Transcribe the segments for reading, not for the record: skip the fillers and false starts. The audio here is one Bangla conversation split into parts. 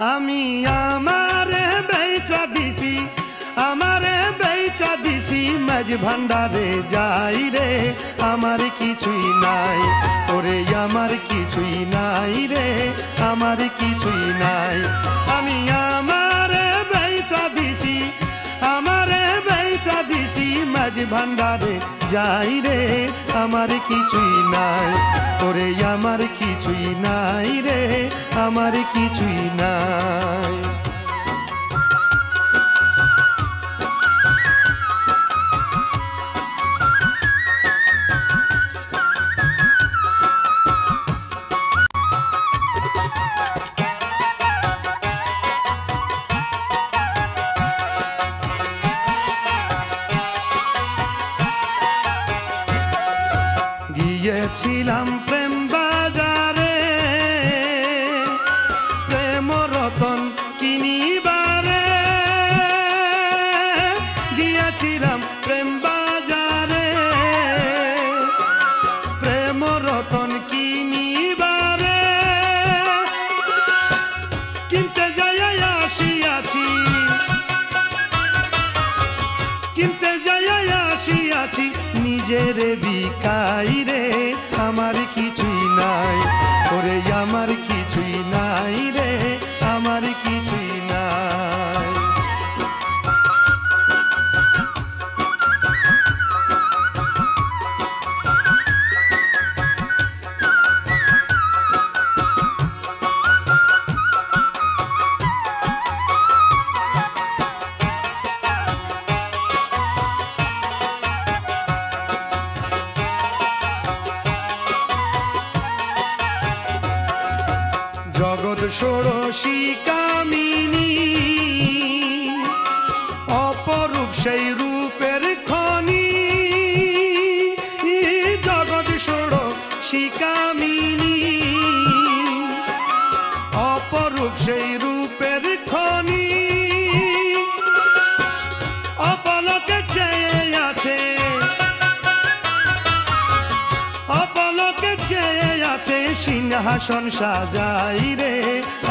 আমি আমারে বেচা দিছি, আমারে বেচা দিছি মাঝ ভান্ডারে যাই রে, আমার কিছুই নাই ওরে, আমার কিছুই নাই রে, আমার কিছুই নাই। আমি আমারে বেচা দিছি, আমারে বেচা দিছি মাঝ ভান্ডারে যাই রে, আমার কিছুই নাই ওরে, আমার কিছুই নাই রে, আমার কিছুই নাই। গিয়েছিলাম প্রেম বাজারে, প্রেম রতন কিনিবারে, গিয়েছিলাম প্রেম বাজারে, প্রেম রতন কিনিবারে, কিনতে যাই আসিয়াছি, কিনতে যাই আসিয়াছি নিজের বিকাই রে, আমার কিছুই নাই ওরে, আমার কিছুই নাই রে, আমার কিছুই নাই। জগৎ ষোড়শী কামিনী, অপরূপ সেই রূপের খনি, জগৎ ষোড়শী কামিনী, অপরূপ সেই রূপের খনি, অপলকে চেয়ে আছে, অপলকে চেয়ে আছে সিংহাসন সাজাই রে,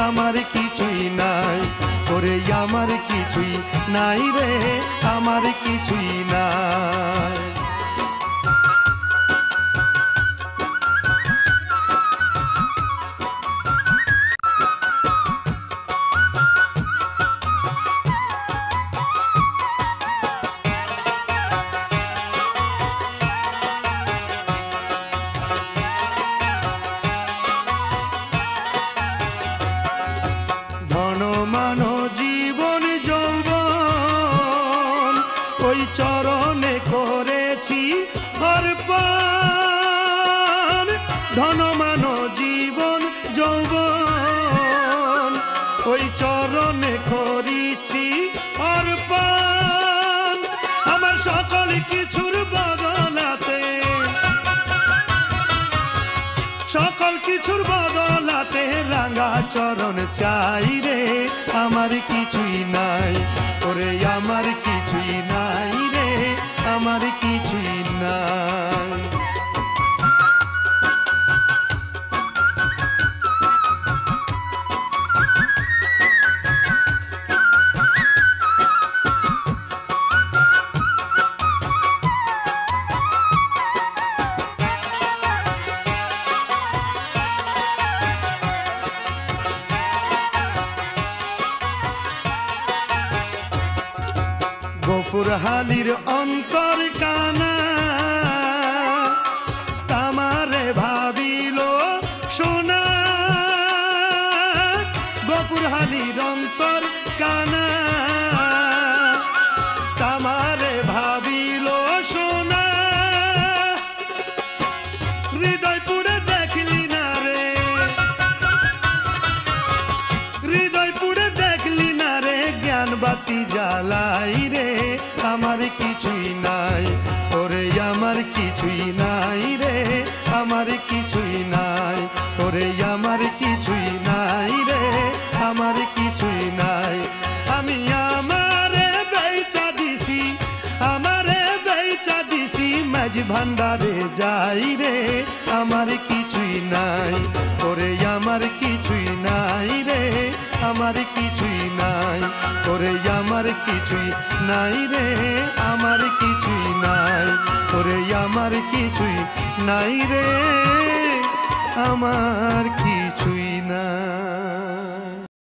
আমার কিছুই নাই ওরে, আমার কিছুই নাই রে, আমার কিছুই নাই। মানো জীবন যৌবন ওই চরণে করেছি অর্পণ, ধন মানো জীবন যৌবন ওই চরণে করেছি অর্পণ, আমার সকল কিছুর বদলাতে, সকল কিছুর বদলাতে রাঙা চরণ চাই রে, আমার কিছুই নাই ওরে, আমার কিছুই নাই রে, আমার কিছুই নাই। গফুরহালির অন্তর কানা, তামারে ভাবিল সোনা, গফুরহালির অন্তর কানা, তামারে ভাবিল সোনা, হৃদয় পুড়ে দেখলি না রে, হৃদয় পুড়ে দেখলি না রে, জ্ঞান বাতি জ্বালাই রে, আমার কিছুই নাই ওরে, আমার কিছুই নাই রে, আমার কিছুই নাই ওরে, আমার কিছুই নাই রে, আমার কিছুই নাই। আমি আমারে বেচা দিছি, আমারে বেচা দিছি মাঝ ভান্ডারে যাই রে, আমার কিছুই নাই ওরে, আমার কিছুই নাই রে, আমার কিছুই নাই, ওরে আমার কিছুই নাই রে, আমার কিছুই নাই, ওরে আমার কিছুই নাই রে, আমার